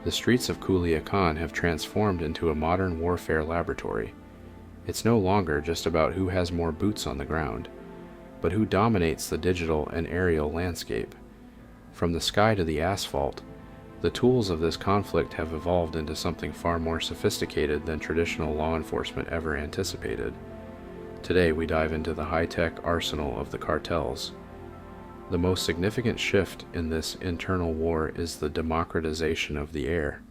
The streets of Culiacan have transformed into a modern warfare laboratory. It's no longer just about who has more boots on the ground, but who dominates the digital and aerial landscape. From the sky to the asphalt, the tools of this conflict have evolved into something far more sophisticated than traditional law enforcement ever anticipated. Today we dive into the high-tech arsenal of the cartels. The most significant shift in this internal war is the democratization of the air.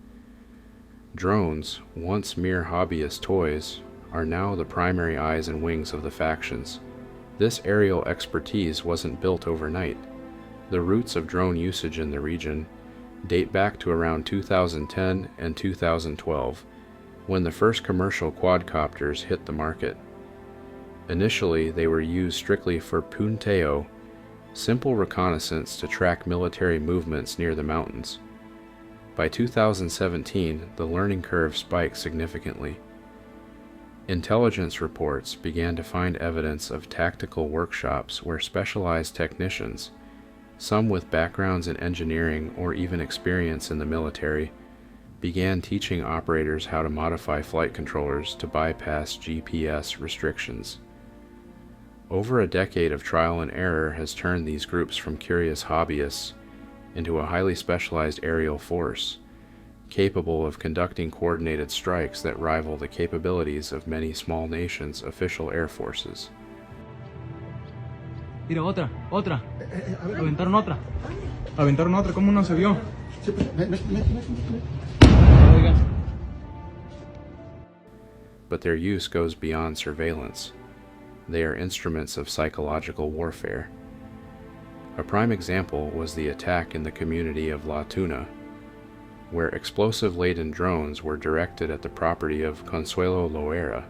Drones, once mere hobbyist toys, are now the primary eyes and wings of the factions. This aerial expertise wasn't built overnight. The roots of drone usage in the region date back to around 2010 and 2012, when the first commercial quadcopters hit the market. Initially, they were used strictly for punteo, simple reconnaissance to track military movements near the mountains. By 2017, the learning curve spiked significantly. Intelligence reports began to find evidence of tactical workshops where specialized technicians, some with backgrounds in engineering or even experience in the military, began teaching operators how to modify flight controllers to bypass GPS restrictions. Over a decade of trial and error has turned these groups from curious hobbyists into a highly specialized aerial force, capable of conducting coordinated strikes that rival the capabilities of many small nations' official air forces. Mira, otra. Aventaron otra. ¿Cómo no se vio? But their use goes beyond surveillance. They are instruments of psychological warfare. A prime example was the attack in the community of La Tuna, where explosive-laden drones were directed at the property of Consuelo Loera,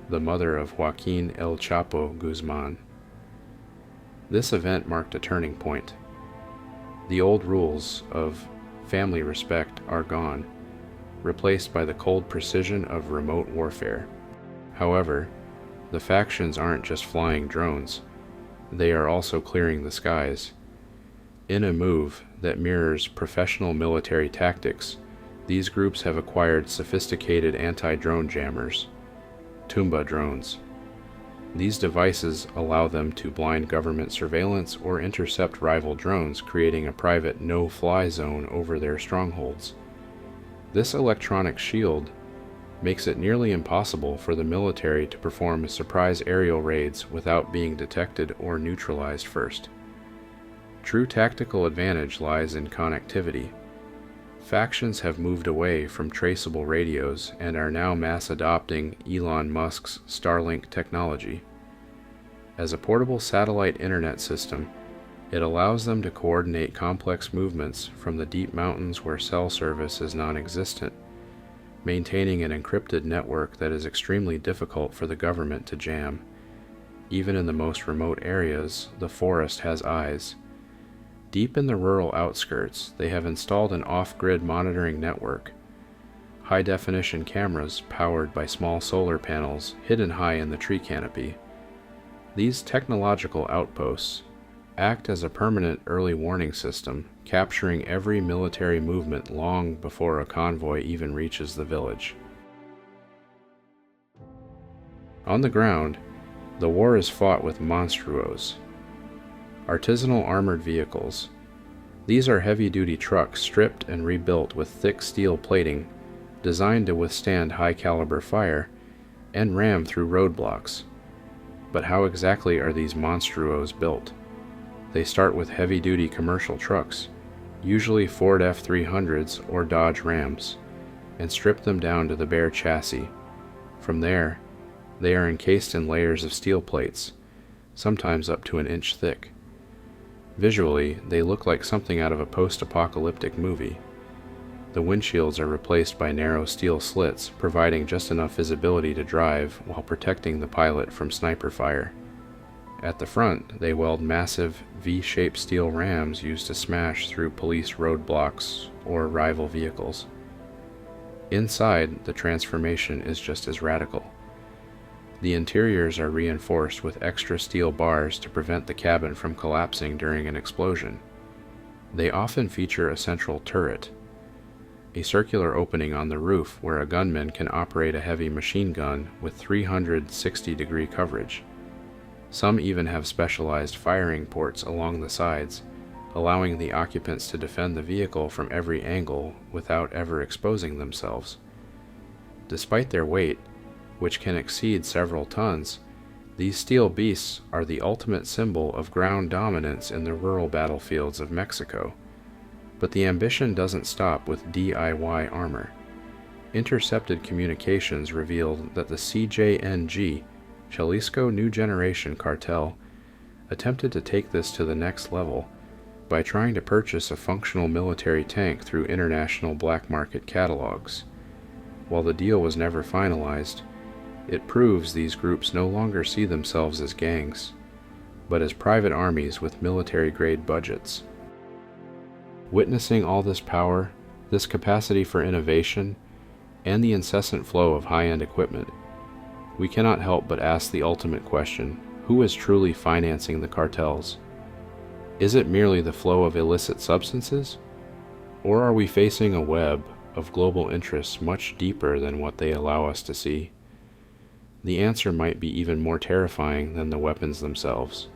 the mother of Joaquin El Chapo Guzman. This event marked a turning point. The old rules of family respect are gone, replaced by the cold precision of remote warfare. However, the factions aren't just flying drones, they are also clearing the skies. In a move that mirrors professional military tactics, these groups have acquired sophisticated anti-drone jammers, Tumba drones. These devices allow them to blind government surveillance or intercept rival drones, creating a private no-fly zone over their strongholds. This electronic shield makes it nearly impossible for the military to perform surprise aerial raids without being detected or neutralized first. True tactical advantage lies in connectivity. Factions have moved away from traceable radios and are now mass adopting Elon Musk's Starlink technology. As a portable satellite internet system, it allows them to coordinate complex movements from the deep mountains where cell service is non-existent, maintaining an encrypted network that is extremely difficult for the government to jam. Even in the most remote areas, the forest has eyes. Deep in the rural outskirts, they have installed an off-grid monitoring network. High-definition cameras powered by small solar panels hidden high in the tree canopy. These technological outposts act as a permanent early warning system, capturing every military movement long before a convoy even reaches the village. On the ground, the war is fought with monstruos, artisanal armored vehicles. These are heavy-duty trucks stripped and rebuilt with thick steel plating, designed to withstand high-caliber fire and ram through roadblocks. But how exactly are these monstruos built? They start with heavy-duty commercial trucks, usually Ford F-300s or Dodge Rams, and strip them down to the bare chassis. From there, they are encased in layers of steel plates, sometimes up to an inch thick. Visually, they look like something out of a post-apocalyptic movie. The windshields are replaced by narrow steel slits, providing just enough visibility to drive while protecting the pilot from sniper fire. At the front, they weld massive V-shaped steel rams used to smash through police roadblocks or rival vehicles. Inside, the transformation is just as radical. The interiors are reinforced with extra steel bars to prevent the cabin from collapsing during an explosion. They often feature a central turret. a circular opening on the roof where a gunman can operate a heavy machine gun with 360-degree coverage. Some even have specialized firing ports along the sides, allowing the occupants to defend the vehicle from every angle without ever exposing themselves. Despite their weight, which can exceed several tons, these steel beasts are the ultimate symbol of ground dominance in the rural battlefields of Mexico. But the ambition doesn't stop with DIY armor. Intercepted communications revealed that the CJNG, Jalisco New Generation Cartel, attempted to take this to the next level by trying to purchase a functional military tank through international black market catalogs. While the deal was never finalized, it proves these groups no longer see themselves as gangs, but as private armies with military-grade budgets. Witnessing all this power, this capacity for innovation, and the incessant flow of high-end equipment, we cannot help but ask the ultimate question: who is truly financing the cartels? Is it merely the flow of illicit substances? Or are we facing a web of global interests much deeper than what they allow us to see? The answer might be even more terrifying than the weapons themselves.